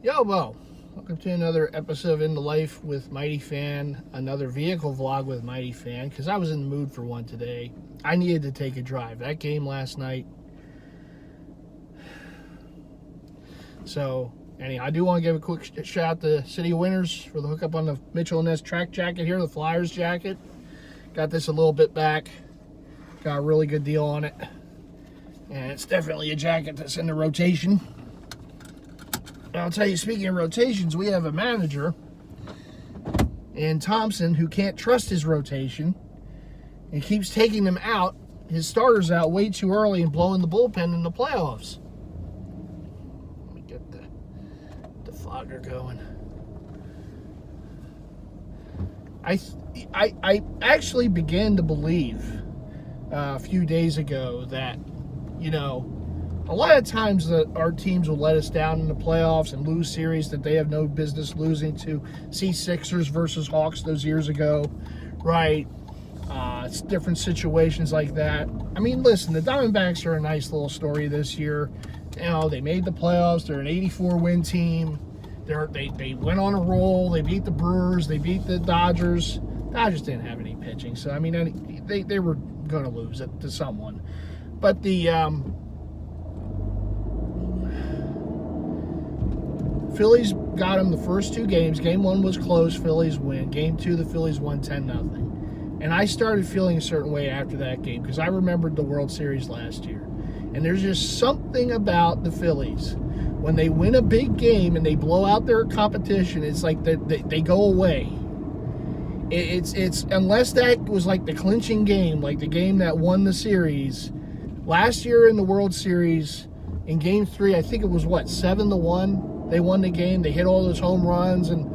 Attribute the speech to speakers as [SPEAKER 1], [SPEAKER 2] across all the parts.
[SPEAKER 1] Yo, Bo. Welcome to another episode of In the Life with MightyFan, another vehicle vlog with MightyFan, because I was in the mood for one today. I needed to take a drive. That game last night. So, anyhow, I do want to give a quick shout out to City of Winners for the hookup on the Mitchell & Ness track jacket here, the Flyers jacket. Got this a little bit back. Got a really good deal on it. And it's definitely a jacket that's in the rotation. I'll tell you, speaking of rotations, we have a manager in Thompson who can't trust his rotation and keeps taking them out, his starters out way too early and blowing the bullpen in the playoffs. Let me get the fogger going. I actually began to believe a few days ago that, a lot of times that our teams will let us down in the playoffs and lose series that they have no business losing to. See Sixers versus Hawks those years ago, right? It's different situations like that. I mean, listen, the Diamondbacks are a nice little story this year. They made the playoffs. They're an 84-win team. They went on a roll. They beat the Brewers. They beat the Dodgers. Dodgers didn't have any pitching, so I mean, they were going to lose it to someone. But the Phillies got them the first two games. Game one was close, Phillies win. Game two, the Phillies won 10-0. And I started feeling a certain way after that game because I remembered the World Series last year. And there's just something about the Phillies. When they win a big game and they blow out their competition, it's like they go away. It's unless that was like the clinching game, like the game that won the series. Last year in the World Series, in Game 3, I think it was, 7-1? They won the game. They hit all those home runs, and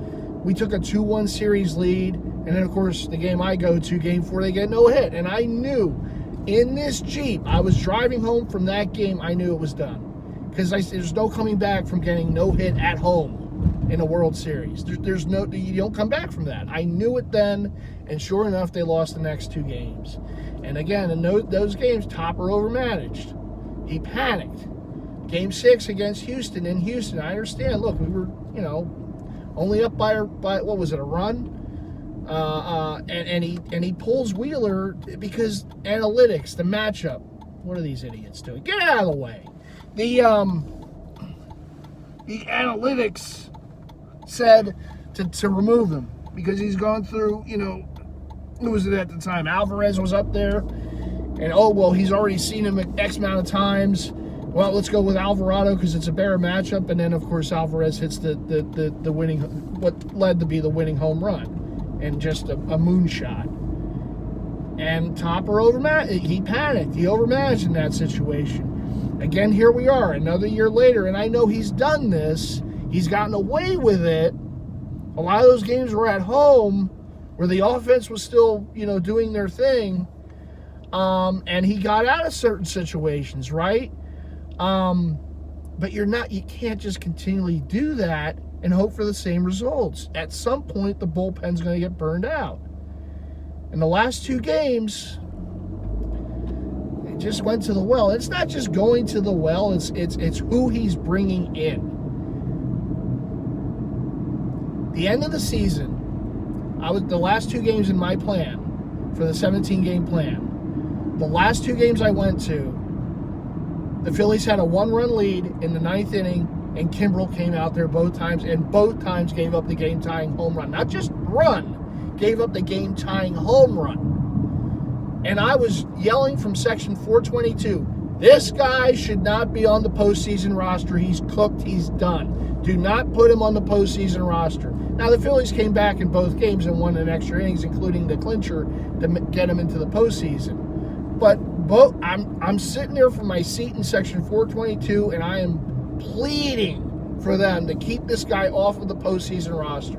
[SPEAKER 1] we took a 2-1 series lead. And then, of course, the game I go to, Game 4, they get no hit. And I knew in this Jeep, I was driving home from that game, I knew it was done. Because there's no coming back from getting no hit at home in a World Series. You don't come back from that. I knew it then, and sure enough, they lost the next two games. And again, in those games, Topper overmanaged. He panicked. Game 6 against Houston in Houston. I understand. Look, we were, only up by what was it, a run? And he pulls Wheeler because analytics, the matchup. What are these idiots doing? Get out of the way. The analytics said to remove him because he's gone through, who was it at the time? Alvarez was up there. And, he's already seen him X amount of times. Well, let's go with Alvarado because it's a better matchup. And then, of course, Alvarez hits the winning, what led to be the winning home run. And just a moonshot. And Topper he panicked. He overmanaged in that situation. Again, here we are, another year later. And I know he's done this. He's gotten away with it. A lot of those games were at home where the offense was still, doing their thing. And he got out of certain situations, right? But you can't just continually do that and hope for the same results. At some point, the bullpen's going to get burned out. In the last two games, it just went to the well. It's not just going to the well, it's who he's bringing in. The end of the season, the last two games in my plan, for the 17-game plan, the last two games I went to, the Phillies had a one-run lead in the ninth inning, and Kimbrel came out there both times, and both times gave up the game-tying home run. Not just run, gave up the game-tying home run. And I was yelling from section 422, this guy should not be on the postseason roster. He's cooked. He's done. Do not put him on the postseason roster. Now, the Phillies came back in both games and won in extra innings, including the clincher, to get him into the postseason. But I'm sitting there from my seat in section 422, and I am pleading for them to keep this guy off of the postseason roster.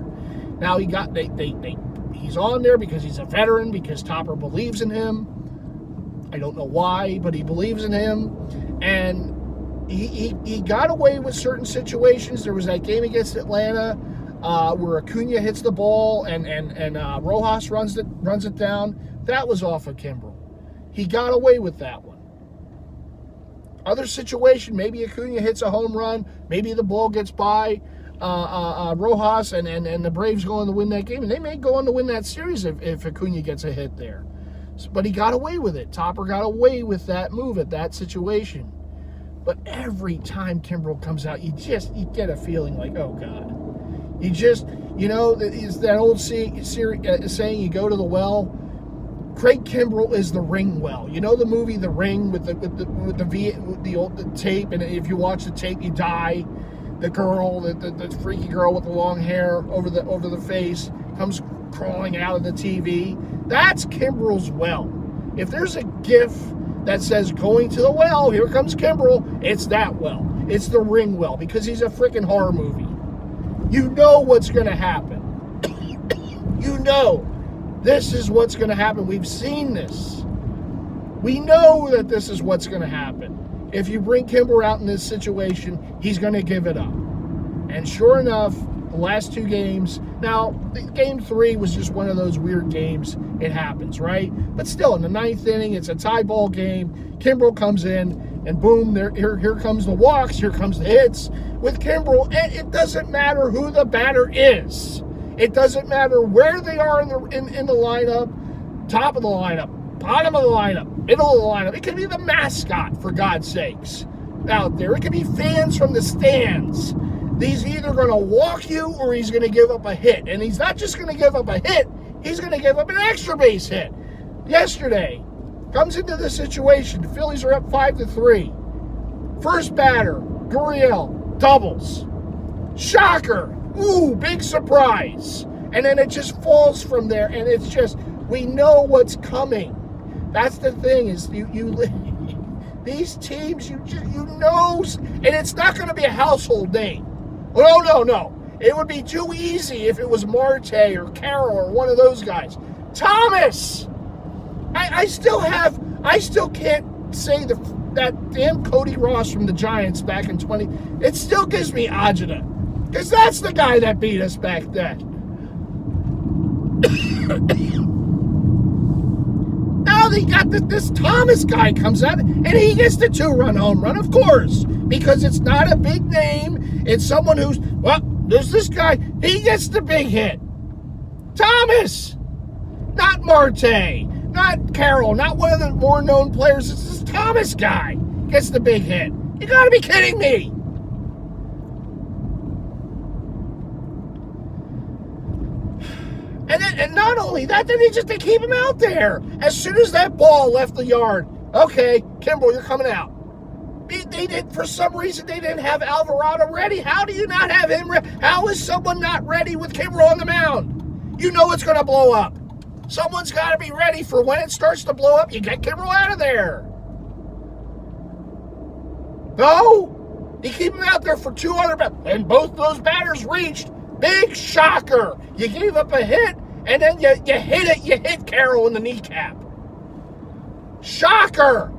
[SPEAKER 1] Now he's on there because he's a veteran, because Topper believes in him. I don't know why, but he believes in him, and he got away with certain situations. There was that game against Atlanta where Acuna hits the ball and Rojas runs it down. That was off of Kimbrel. He got away with that one. Other situation, maybe Acuna hits a home run, maybe the ball gets by Rojas and the Braves go on to win that game, and they may go on to win that series if Acuna gets a hit there. But he got away with it. Topper got away with that move at that situation. But every time Kimbrel comes out, you get a feeling like, oh God. It's that old saying, you go to the well. Craig Kimbrel is the ring well. You know the movie The Ring with the tape, and if you watch the tape, you die. The girl, the freaky girl with the long hair over the face, comes crawling out of the TV. That's Kimbrel's well. If there's a GIF that says going to the well, here comes Kimbrel, it's that well. It's the ring well, because he's a freaking horror movie. You know what's going to happen. You know this is what's going to happen. We've seen this. We know that this is what's going to happen. If you bring Kimbrel out in this situation, he's going to give it up. And sure enough, the last two games, now, game 3 was just one of those weird games. It happens, right? But still, in the 9th inning, it's a tie ball game. Kimbrel comes in, and boom, here comes the walks, here comes the hits with Kimbrel. And it doesn't matter who the batter is. It doesn't matter where they are in the lineup, top of the lineup, bottom of the lineup, middle of the lineup. It could be the mascot, for God's sakes, out there. It could be fans from the stands. He's either going to walk you or he's going to give up a hit. And he's not just going to give up a hit, he's going to give up an extra base hit. Yesterday, comes into the situation. The Phillies are up 5-3. First batter, Gurriel, doubles. Shocker. Ooh, big surprise. And then it just falls from there, and it's just, we know what's coming. That's the thing, is these teams, you know, and it's not going to be a household name. Oh, no. It would be too easy if it was Marte or Carroll or one of those guys. Thomas! I still can't say that damn Cody Ross from the Giants back in 20. It still gives me agita. Because that's the guy that beat us back then. Now they got this Thomas guy comes out, and he gets the 2-run home run, of course. Because it's not a big name. It's someone who's, well, there's this guy. He gets the big hit. Thomas! Not Marte. Not Carroll. Not one of the more known players. It's this Thomas guy gets the big hit. You gotta be kidding me. And not only that, then they keep him out there. As soon as that ball left the yard, okay, Kimbrel, you're coming out. They did, for some reason, they didn't have Alvarado ready. How do you not have him ready? How is someone not ready with Kimbrel on the mound? You know it's going to blow up. Someone's got to be ready for when it starts to blow up. You get Kimbrel out of there. No, you keep him out there for 200 batters, and both those batters reached. Big shocker. You gave up a hit, and then you hit it. You hit Carroll in the kneecap. Shocker.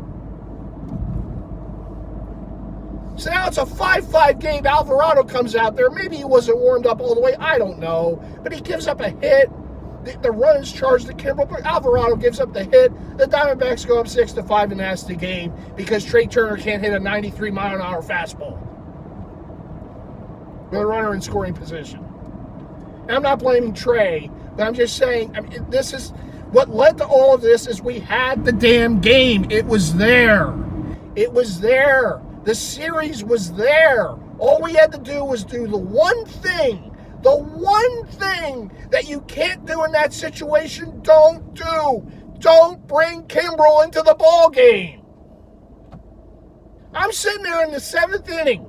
[SPEAKER 1] So now it's a 5-5 game. Alvarado comes out there. Maybe he wasn't warmed up all the way. I don't know. But he gives up a hit. The run is charged to Kimbrel, but Alvarado gives up the hit. The Diamondbacks go up 6-5, and that's the game because Trey Turner can't hit a 93-mile-an-hour fastball with a runner in scoring position. And I'm not blaming Trey, but I'm just saying, this is what led to all of this. Is we had the damn game. It was there. It was there. The series was there. All we had to do was do the one thing that you can't do in that situation. Don't do. Don't bring Kimbrel into the ball game. I'm sitting there in the seventh inning,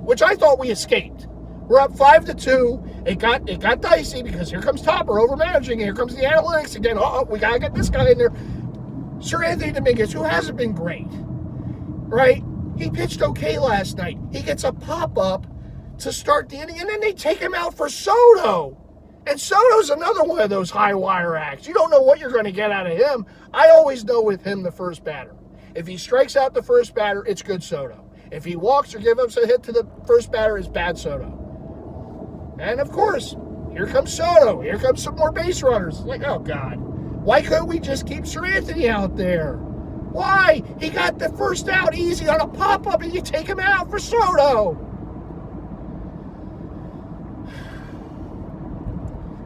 [SPEAKER 1] which I thought we escaped. We're up 5-2. It got dicey because here comes Topper over managing. Here comes the analytics again. We gotta get this guy in there. Sir Anthony Dominguez, who hasn't been great, right? He pitched okay last night. He gets a pop-up to start the inning, and then they take him out for Soto. And Soto's another one of those high-wire acts. You don't know what you're going to get out of him. I always know with him the first batter. If he strikes out the first batter, it's good Soto. If he walks or gives up a hit to the first batter, it's bad Soto. And, of course, here comes Soto. Here comes some more base runners. It's like, oh, God. Why couldn't we just keep Sir Anthony out there? Why? He got the first out easy on a pop-up, and you take him out for Soto.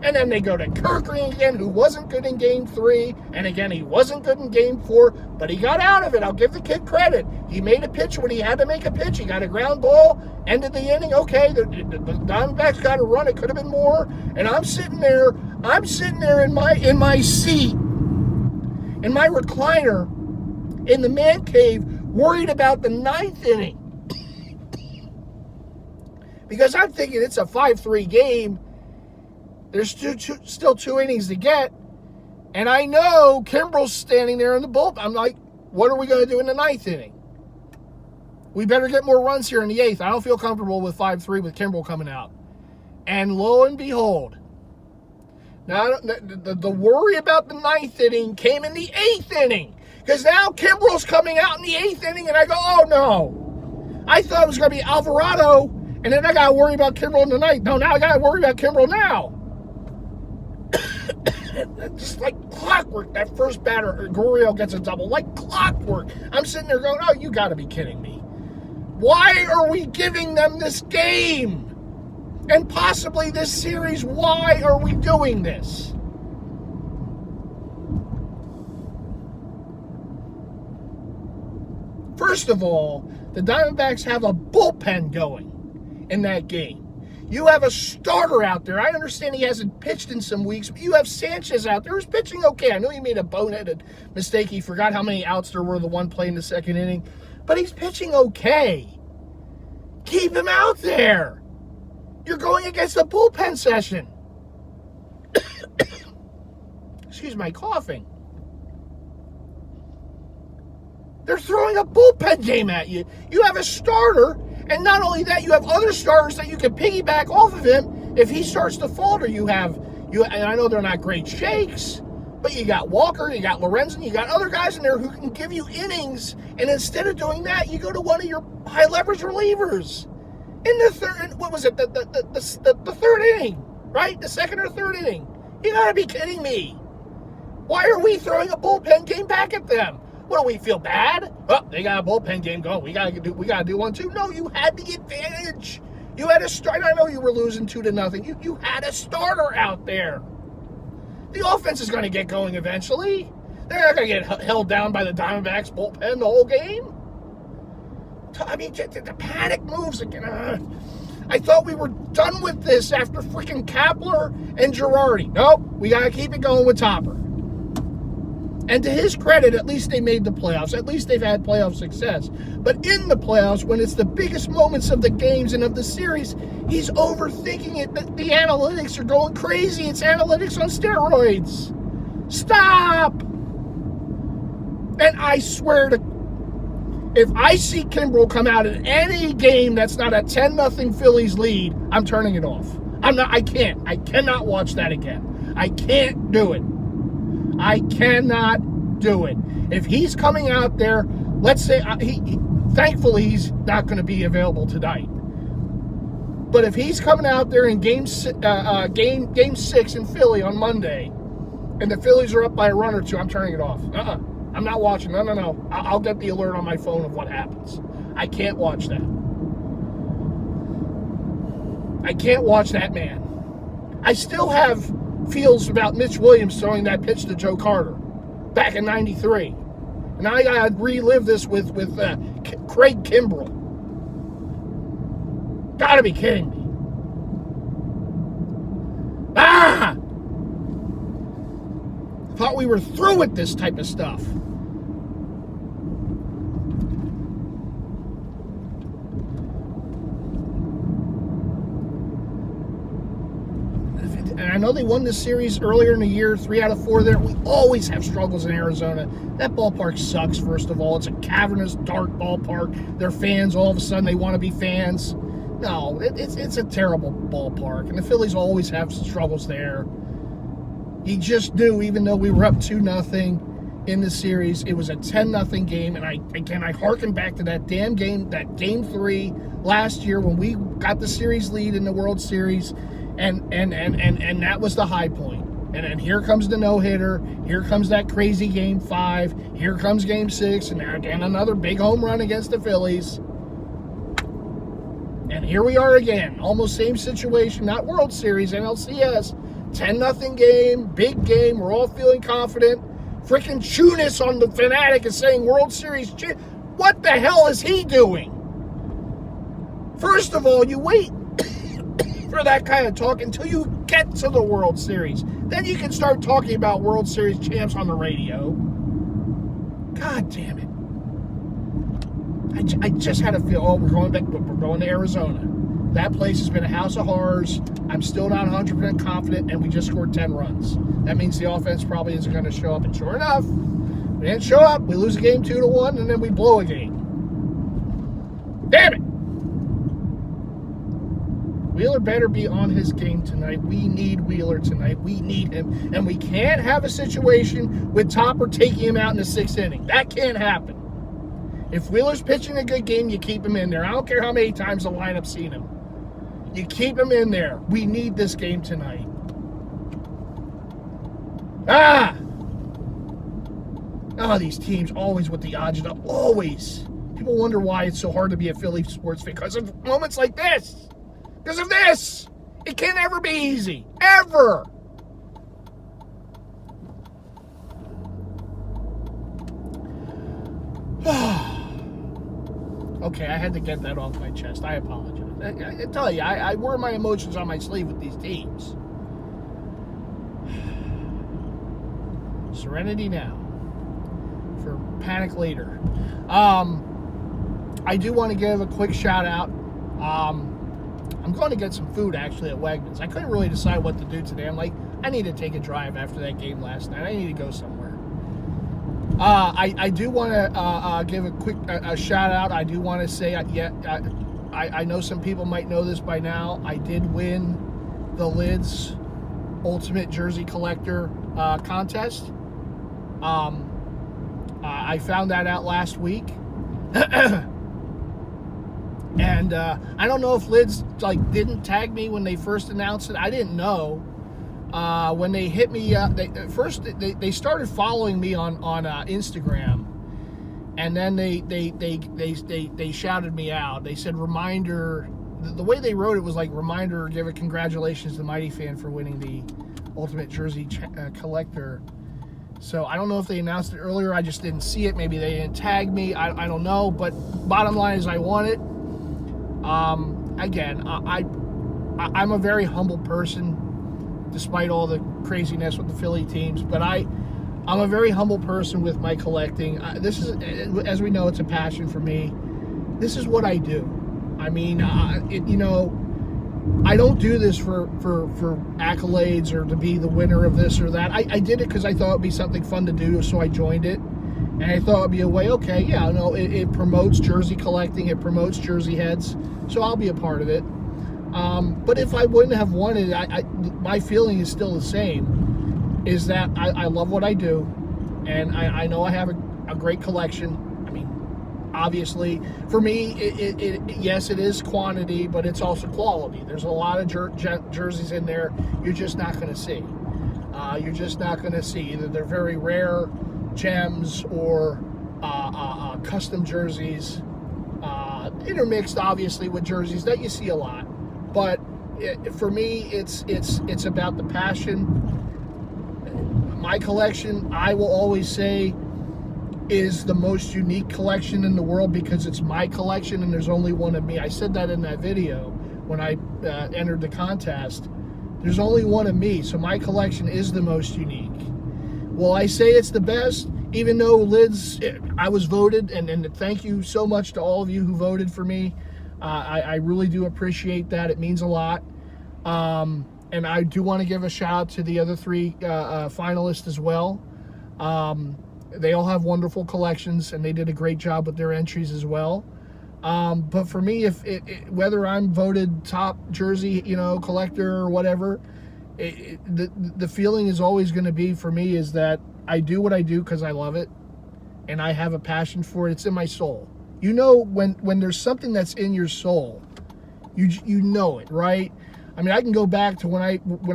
[SPEAKER 1] And then they go to Kerkering again, who wasn't good in Game 3. And again, he wasn't good in Game 4, but he got out of it. I'll give the kid credit. He made a pitch when he had to make a pitch. He got a ground ball, ended the inning. Okay, the Diamondbacks got to run. It could have been more. And I'm sitting there in my seat, in my recliner, in the man cave, worried about the 9th inning. Because I'm thinking it's a 5-3 game. There's still 2 innings to get. And I know Kimbrel's standing there in the bullpen. I'm like, what are we going to do in the 9th inning? We better get more runs here in the 8th. I don't feel comfortable with 5-3 with Kimbrel coming out. And lo and behold, now the worry about the 9th inning came in the 8th inning. Because now Kimbrel's coming out in the 8th inning, and I go, oh no. I thought it was going to be Alvarado, and then I got to worry about Kimbrel in the 9th. No, now I got to worry about Kimbrel now. Just like clockwork, that first batter, Gurriel gets a double, like clockwork. I'm sitting there going, oh, you got to be kidding me. Why are we giving them this game? And possibly this series, why are we doing this? First of all, the Diamondbacks have a bullpen going in that game. You have a starter out there. I understand he hasn't pitched in some weeks, but you have Sanchez out there who's pitching okay. I know he made a boneheaded mistake. He forgot how many outs there were the one play in the 2nd inning, but he's pitching okay. Keep him out there. You're going against a bullpen session. Excuse my coughing. They're throwing a bullpen game at you. You have a starter, and not only that, you have other starters that you can piggyback off of him if he starts to falter. And I know they're not great shakes, but you got Walker, you got Lorenzen, you got other guys in there who can give you innings, and instead of doing that, you go to one of your high leverage relievers. In the third, what was it, the 3rd inning, right? The 2nd or 3rd inning. You gotta be kidding me. Why are we throwing a bullpen game back at them? What, do we feel bad? Oh, they got a bullpen game going. We gotta do one too. No, you had the advantage. You had a start. I know you were losing 2-0. You had a starter out there. The offense is gonna get going eventually. They're not gonna get held down by the Diamondbacks bullpen the whole game. I mean, the panic moves again. I thought we were done with this after freaking Kapler and Girardi. Nope, we got to keep it going with Topper. And to his credit, at least they made the playoffs. At least they've had playoff success. But in the playoffs, when it's the biggest moments of the games and of the series, he's overthinking it. The analytics are going crazy. It's analytics on steroids. Stop! And I swear to... If I see Kimbrel come out in any game that's not a 10-0 Phillies lead, I'm turning it off. I can't. I cannot watch that again. I can't do it. I cannot do it. If he's coming out there, let's say, thankfully he's not going to be available tonight. But if he's coming out there in game 6 in Philly on Monday, and the Phillies are up by a run or two, I'm turning it off. I'm not watching. No. I'll get the alert on my phone of what happens. I can't watch that. I can't watch that man. I still have feels about Mitch Williams throwing that pitch to Joe Carter back in '93. And I got to relive this with Craig Kimbrel. Gotta be kidding me. Thought we were through with this type of stuff. And I know they won this series earlier in the year, 3 out of 4 there. We always have struggles in Arizona. That ballpark sucks, first of all. It's a cavernous, dark ballpark. Their fans, all of a sudden, they want to be fans. No, it's a terrible ballpark. And the Phillies always have struggles there. You just knew, even though we were up 2-0 in the series, it was a 10-0 game. And I harken back to that damn game, that Game 3 last year when we got the series lead in the World Series, and that was the high point. And then here comes the no-hitter. Here comes that crazy Game 5. Here comes Game 6, and now again another big home run against the Phillies. And here we are again, almost same situation, not World Series, NLCS. 10-0 game, big game. We're all feeling confident. Freaking Chunis on the Fanatic is saying World Series. What the hell is he doing? First of all, you wait for that kind of talk until you get to the World Series. Then you can start talking about World Series champs on the radio. God damn it. I just had a feel, we're going to Arizona. That place has been a house of horrors. I'm still not 100% confident, and we just scored 10 runs. That means the offense probably isn't going to show up. And sure enough, we didn't show up. We lose a game 2-1, and then we blow a game. Damn it! Wheeler better be on his game tonight. We need Wheeler tonight. We need him. And we can't have a situation with Topper taking him out in the 6th inning. That can't happen. If Wheeler's pitching a good game, you keep him in there. I don't care how many times the lineup's seen him. You keep him in there. We need this game tonight. Oh, these teams always with the agita. Always. People wonder why it's so hard to be a Philly sports fan. Because of moments like this. Because of this. It can't ever be easy. Ever. Okay, I had to get that off my chest. I apologize. I tell you, I wear my emotions on my sleeve with these teams. Serenity now. For panic later. I do want to give a quick shout out. I'm going to get some food actually at Wegmans. I couldn't really decide what to do today. I'm like, I need to take a drive after that game last night. I need to go somewhere. I do want to give a quick shout out. I do want to say, I know some people might know this by now. I did win the Lids Ultimate Jersey Collector contest. I found that out last week. And I don't know if Lids didn't tag me when they first announced it. I didn't know. When they hit me, they started following me on Instagram, and then they shouted me out. They said reminder. The way they wrote it was like reminder. Give a congratulations to MightyFan for winning the Ultimate Jersey Collector. So I don't know if they announced it earlier. I just didn't see it. Maybe they didn't tag me. I don't know. But bottom line is I won it. Again, I'm a very humble person. Despite all the craziness with the Philly teams, but I'm a very humble person with my collecting. This is, as we know, it's a passion for me. This is what I do. I mean, I don't do this for accolades or to be the winner of this or that. I did it because I thought it'd be something fun to do, so I joined it, and I thought it'd be a way. Okay, yeah, no, it promotes jersey collecting, it promotes jersey heads, so I'll be a part of it. But if I wouldn't have won it, my feeling is still the same, is that I love what I do, and I know I have a great collection. I mean, obviously, for me, yes, it is quantity, but it's also quality. There's a lot of jerseys in there you're just not going to see. You're just not going to see. Either they're very rare gems or custom jerseys, intermixed, obviously, with jerseys that you see a lot. But for me, it's about the passion. My collection, I will always say, is the most unique collection in the world because it's my collection and there's only one of me. I said that in that video when I entered the contest. There's only one of me, so my collection is the most unique. Will I say it's the best? Even though Lids, I was voted, and thank you so much to all of you who voted for me. I really do appreciate that. It means a lot. And I do want to give a shout out to the other three finalists as well. They all have wonderful collections, and they did a great job with their entries as well. But for me, whether I'm voted top jersey, collector or whatever, the feeling is always going to be for me is that I do what I do because I love it, and I have a passion for it. It's in my soul. When there's something that's in your soul, you know it, right? I mean, I can go back to when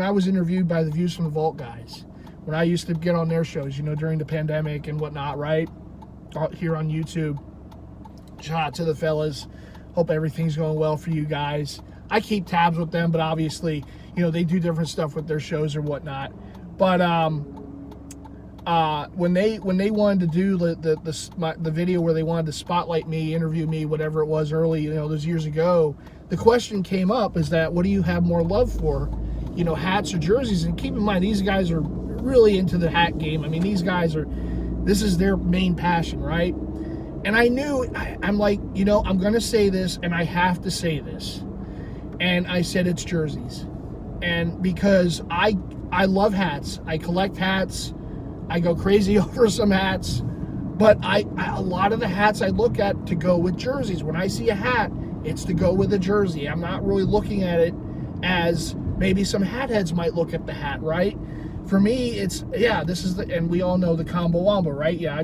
[SPEAKER 1] I was interviewed by the Views from the Vault guys, when I used to get on their shows, during the pandemic and whatnot, right? Here on YouTube. Shout out to the fellas. Hope everything's going well for you guys. I keep tabs with them, but obviously, they do different stuff with their shows or whatnot. But when they wanted to do the video where they wanted to spotlight me, interview me, whatever it was early, those years ago, the question came up is that what do you have more love for, hats or jerseys? And keep in mind, these guys are really into the hat game. I mean, these guys this is their main passion, right? And I knew, I'm like, I'm going to say this, and I have to say this. And I said it's jerseys. And because I love hats. I collect hats. I go crazy over some hats. But a lot of the hats I look at to go with jerseys. When I see a hat, it's to go with a jersey. I'm not really looking at it as maybe some hat heads might look at the hat, right? For me, this is and we all know the combo wombo, right? Yeah,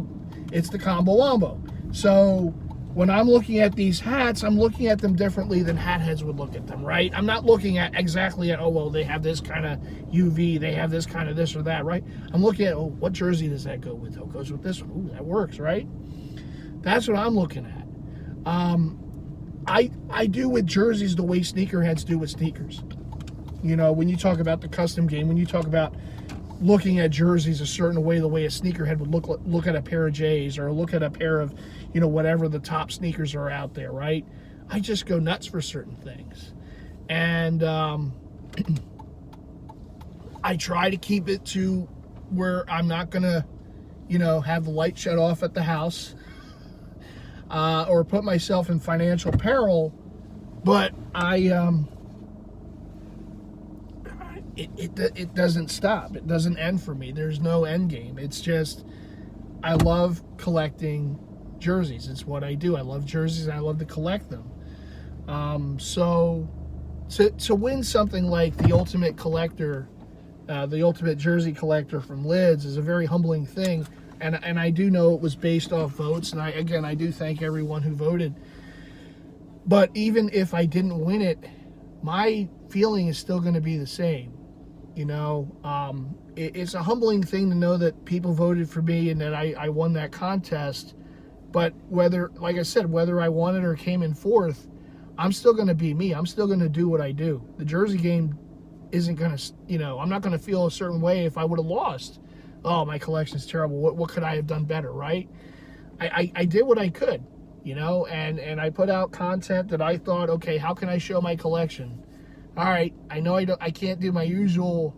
[SPEAKER 1] it's the combo wombo. So when I'm looking at these hats, I'm looking at them differently than hat heads would look at them, right? I'm not looking at exactly at, they have this kind of UV, they have this kind of this or that, right? I'm looking at, what jersey does that go with? It goes with this one. Ooh, that works, right? That's what I'm looking at. I do with jerseys the way sneakerheads do with sneakers. When you talk about the custom game, when you talk about looking at jerseys a certain way, the way a sneakerhead would look at a pair of J's or look at a pair of, whatever the top sneakers are out there, right? I just go nuts for certain things. And I try to keep it to where I'm not going to, have the light shut off at the house or put myself in financial peril. But it doesn't stop. It doesn't end for me. There's no end game. It's just, I love collecting jerseys. It's what I do. I love jerseys and I love to collect them. So to win something like the Ultimate Collector, the Ultimate Jersey Collector from Lids is a very humbling thing. And I do know it was based off votes. And I do thank everyone who voted. But even if I didn't win it, my feeling is still going to be the same. It's a humbling thing to know that people voted for me and that I won that contest. But whether I won it or came in fourth, I'm still going to be me. I'm still going to do what I do. The jersey game isn't going to, I'm not going to feel a certain way if I would have lost. Oh, my collection's terrible. What could I have done better, right? I did what I could, and I put out content that I thought, okay, how can I show my collection? All right, I know I can't do my usual,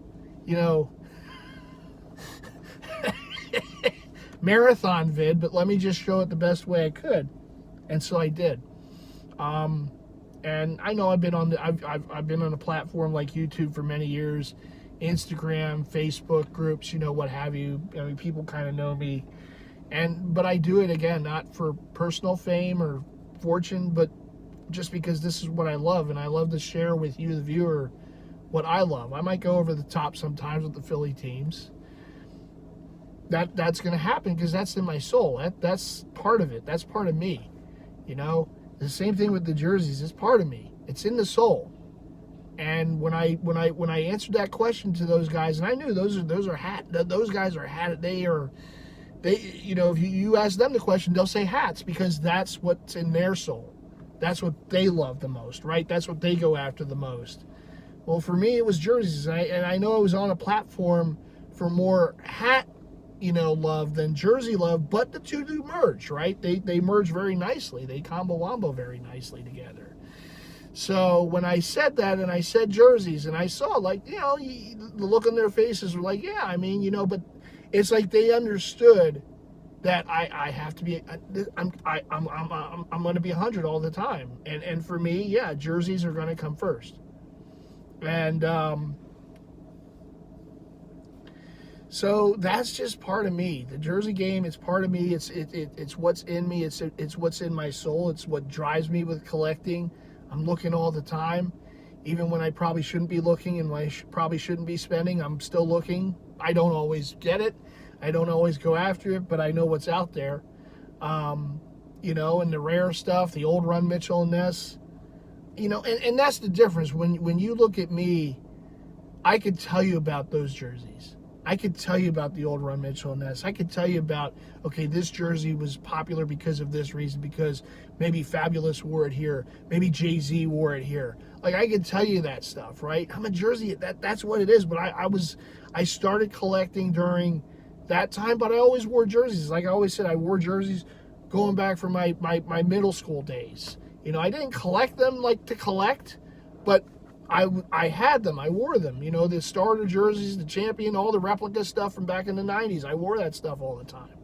[SPEAKER 1] marathon vid, but let me just show it the best way I could, and so I did. And I know I've been on a platform like YouTube for many years, Instagram, Facebook groups, what have you. I mean, people kind of know me, but I do it again not for personal fame or fortune, but just because this is what I love, and I love to share with you, the viewer, what I love. I might go over the top sometimes with the Philly teams. That's going to happen because that's in my soul. That's part of it. That's part of me. The same thing with the jerseys. It's part of me. It's in the soul. And when I answered that question to those guys, and I knew those guys are hat. If you ask them the question, they'll say hats because that's what's in their soul. That's what they love the most, right? That's what they go after the most. Well, for me, it was jerseys, and I know I was on a platform for more hat, love than jersey love, but the two do merge, right? They merge very nicely. They combo wombo very nicely together. So when I said that, and I said jerseys, and I saw the look on their faces were like, yeah, I mean, but it's like they understood that I have to be, I'm going to be 100 all the time. And for me, yeah, jerseys are going to come first. And so that's just part of me. The jersey game, it's part of me. It's what's in me. It's what's in my soul. It's what drives me with collecting. I'm looking all the time. Even when I probably shouldn't be looking and when I probably shouldn't be spending, I'm still looking. I don't always get it. I don't always go after it, but I know what's out there. And the rare stuff, the old Run Mitchell and Ness, and that's the difference. When you look at me, I could tell you about those jerseys. I could tell you about the old Ron Mitchell and Ness. I could tell you about, okay, this jersey was popular because of this reason, because maybe Fabulous wore it here, maybe Jay-Z wore it here. Like, I could tell you that stuff, right? I'm a jersey, that's what it is. But I started collecting during that time, but I always wore jerseys. Like I always said, I wore jerseys going back from my middle school days. You know, I didn't collect them like to collect, but I had them. I wore them. You know, the starter jerseys, the champion, all the replica stuff from back in the 90s. I wore that stuff all the time.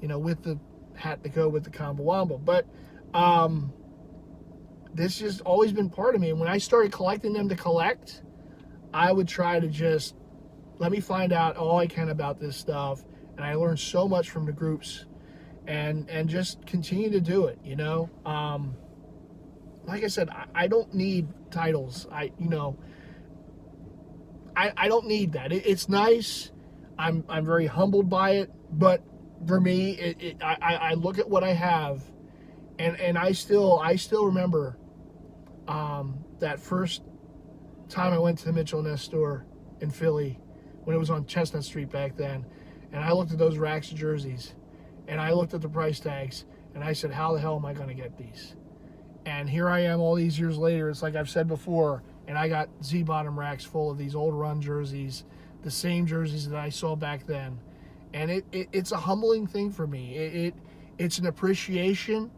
[SPEAKER 1] You know, with the hat to go with the combo wombo. But this just always been part of me. And when I started collecting them to collect, I would try to just let me find out all I can about this stuff. And I learned so much from the groups and just continue to do it, you know. Like I said, I don't need titles. I don't need that. It's nice. I'm very humbled by it, but for me, I look at what I have, and I still remember that first time I went to the Mitchell & Ness store in Philly when it was on Chestnut Street back then, and I looked at those racks of jerseys, and I looked at the price tags, and I said, how the hell am I going to get these? And here I am all these years later. It's like I've said before, and I got Z-bottom racks full of these old run jerseys, the same jerseys that I saw back then. And it's a humbling thing for me. It's an appreciation,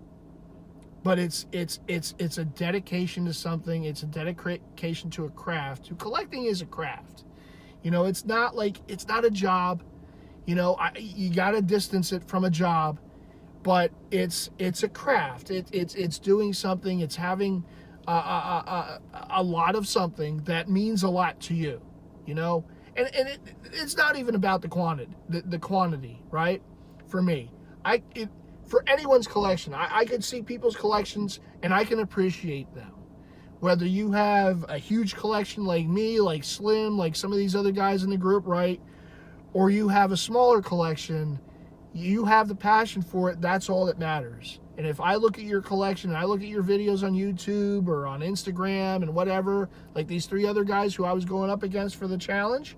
[SPEAKER 1] but it's a dedication to something. It's a dedication to a craft. Collecting is a craft. You know, it's not a job. You know, you got to distance it from a job. But it's a craft. It's doing something. It's having a lot of something that means a lot to you, you know. And it's not even about the quantity, right? For me, for anyone's collection, I could see people's collections and I can appreciate them. Whether you have a huge collection like me, like Slim, like some of these other guys in the group, right? Or you have a smaller collection. You have the passion for it. That's all that matters. And if I look at your collection, and I look at your videos on YouTube or on Instagram and whatever, like these three other guys who I was going up against for the challenge,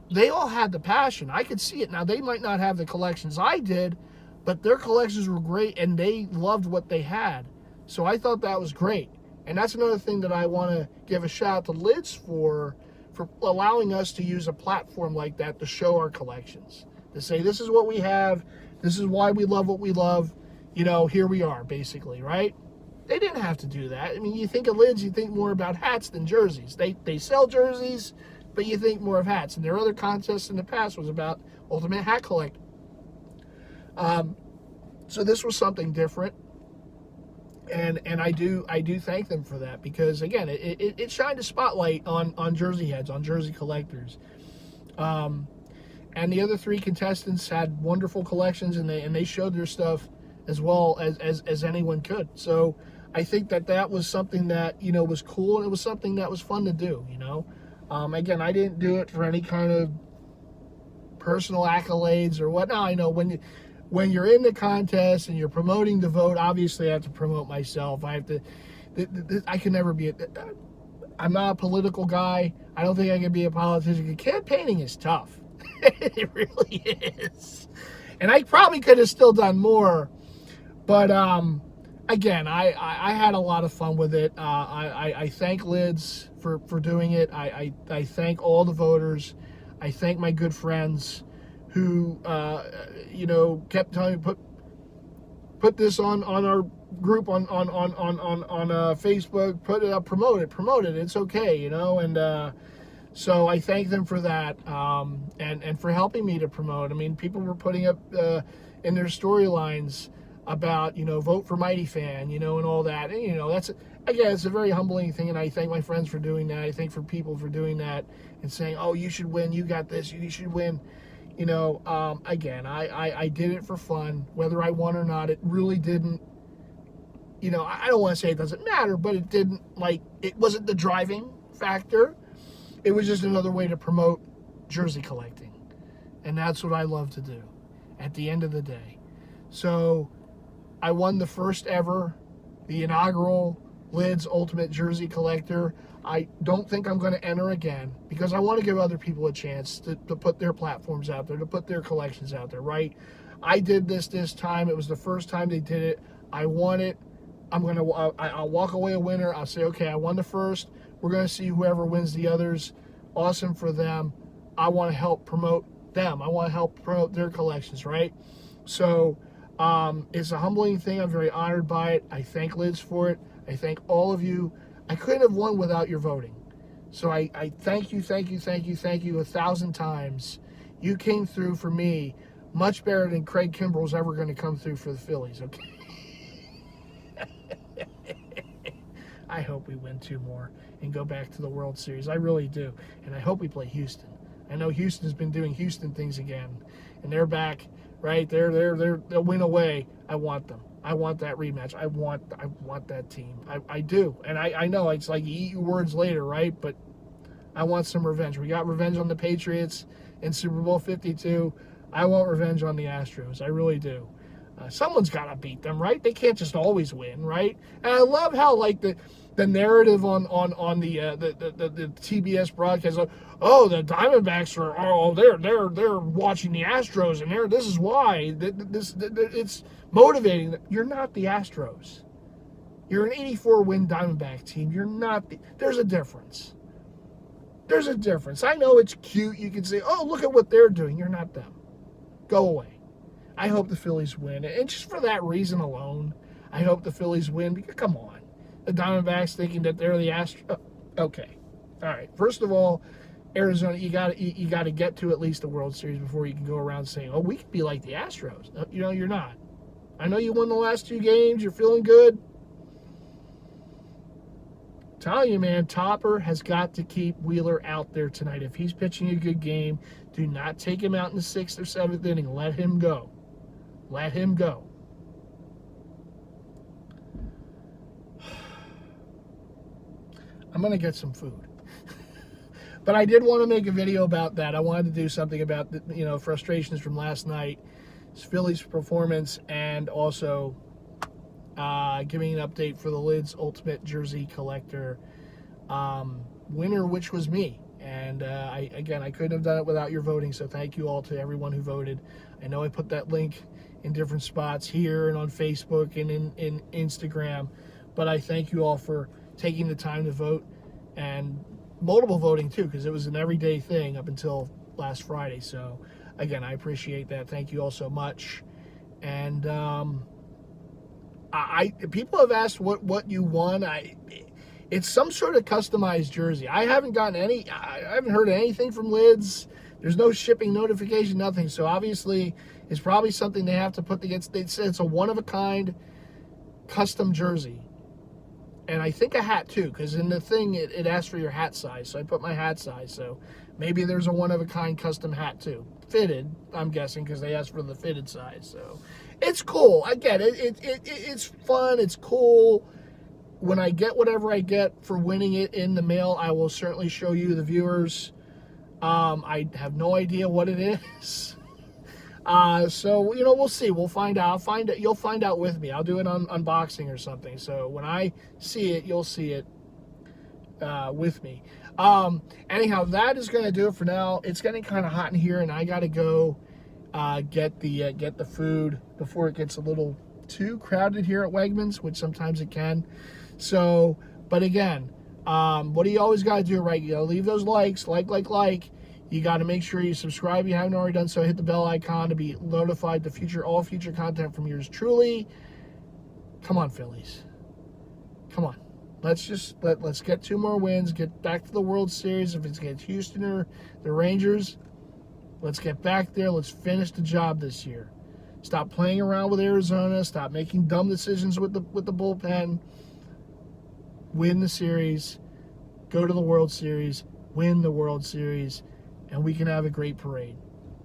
[SPEAKER 1] they all had the passion. I could see it. Now, they might not have the collections I did, but their collections were great, and they loved what they had. So I thought that was great. And that's another thing that I want to give a shout out to Lids for allowing us to use a platform like that to show our collections. To say, this is what we have, this is why we love what we love, you know, here we are, basically, right? They didn't have to do that. I mean, you think of Lids, you think more about hats than jerseys. They sell jerseys, but you think more of hats. And their other contests in the past was about Ultimate Hat Collector. So this was something different. And I do thank them for that, because, again, it shined a spotlight on jersey heads, on jersey collectors. And the other three contestants had wonderful collections, and they showed their stuff as well as anyone could. So I think that was something that, you know, was cool, and it was something that was fun to do, you know. Again, I didn't do it for any kind of personal accolades or whatnot. I know when you're in the contest and you're promoting the vote, obviously I have to promote myself. I have to. I can never be. I'm not a political guy. I don't think I can be a politician. Campaigning is tough. It really is. And I probably could have still done more. But, again, I had a lot of fun with it. I thank Lids for doing it. I thank all the voters. I thank my good friends who, you know, kept telling me, put this on our group on Facebook, put it up, promote it. It's okay, you know, and so I thank them for that, and for helping me to promote. I mean, people were putting up in their storylines about, you know, vote for MightyFan, you know, and all that. And, you know, it's a very humbling thing, and I thank my friends for doing that. I thank for people for doing that and saying, oh, you should win, you got this, you should win. You know, again, I did it for fun. Whether I won or not, it really didn't, you know, I don't want to say it doesn't matter, but it didn't, like, it wasn't the driving factor. It was just another way to promote jersey collecting. And that's what I love to do at the end of the day. So I won the first ever, the inaugural Lids Ultimate Jersey Collector. I don't think I'm going to enter again because I want to give other people a chance to put their platforms out there, to put their collections out there, right? I did this time. It was the first time they did it. I won it. I'll walk away a winner. I'll say, okay, I won the first. We're going to see whoever wins the others. Awesome for them. I want to help promote them. I want to help promote their collections, right? So it's a humbling thing. I'm very honored by it. I thank Lids for it. I thank all of you. I couldn't have won without your voting. So I thank you 1,000 times. You came through for me much better than Craig Kimbrel's ever going to come through for the Phillies, okay? I hope we win 2 more and go back to the World Series. I really do. And I hope we play Houston. I know Houston's been doing Houston things again. And they're back, right? They'll win away. I want them. I want that rematch. I want that team. I do. And I know it's like you eat your words later, right? But I want some revenge. We got revenge on the Patriots in Super Bowl 52. I want revenge on the Astros. I really do. Someone's got to beat them, right? They can't just always win, right? And I love how like the narrative on the TBS broadcast, oh, the Diamondbacks they're watching the Astros and this is why it's motivating. You're not the Astros. You're an 84-win Diamondback team. You're not. There's a difference. There's a difference. I know it's cute. You can say, oh, look at what they're doing. You're not them. Go away. I hope the Phillies win. And just for that reason alone, I hope the Phillies win. Because, come on. The Diamondbacks thinking that they're the Astros. Okay. All right. First of all, Arizona, you got to get to at least the World Series before you can go around saying, oh, we could be like the Astros. You know, you're not. I know you won the last 2 games. You're feeling good. Telling you, man, Topper has got to keep Wheeler out there tonight. If he's pitching a good game, do not take him out in the 6th or 7th inning. Let him go. Let him go. I'm going to get some food. But I did want to make a video about that. I wanted to do something about the, frustrations from last night, Phillies' performance, and also giving an update for the Lids Ultimate Jersey Collector winner, which was me. And I couldn't have done it without your voting, so thank you all to everyone who voted. I know I put that link in different spots here and on Facebook and in Instagram, but I thank you all for taking the time to vote, and multiple voting too, because it was an everyday thing up until last Friday. So again, I appreciate that. Thank you all so much. And people have asked what you won. It's some sort of customized jersey. I haven't heard anything from Lids. There's no shipping notification, nothing. So obviously it's probably something they have to put together. They said it's a one-of-a-kind custom jersey. And I think a hat too, because in the thing it asked for your hat size. So I put my hat size. So maybe there's a one-of-a-kind custom hat too. Fitted, I'm guessing, because they asked for the fitted size. So it's cool. I get it. It's fun. It's cool. When I get whatever I get for winning it in the mail, I will certainly show you, the viewers. I have no idea what it is. So, we'll see. We'll find out. You'll find out with me. I'll do an unboxing or something. So when I see it, you'll see it with me. Anyhow, that is going to do it for now. It's getting kind of hot in here, and I got to go get the food before it gets a little too crowded here at Wegmans, which sometimes it can. So, but again, what do you always got to do, right? You got to leave those likes, like. You got to make sure you subscribe if you haven't already done so. Hit the bell icon to be notified to all future content from yours truly. Come on, Phillies. Come on. Let's get 2 more wins. Get back to the World Series. If it's against Houston or the Rangers, let's get back there. Let's finish the job this year. Stop playing around with Arizona. Stop making dumb decisions with the bullpen. Win the series. Go to the World Series. Win the World Series. And we can have a great parade,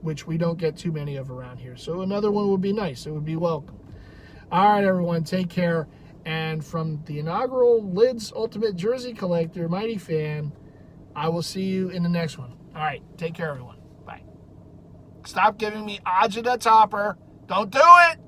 [SPEAKER 1] which we don't get too many of around here. So another one would be nice. It would be welcome. All right, everyone. Take care. And from the inaugural Lids Ultimate Jersey Collector, MightyFan, I will see you in the next one. All right. Take care, everyone. Bye. Stop giving me odds of the topper. Don't do it.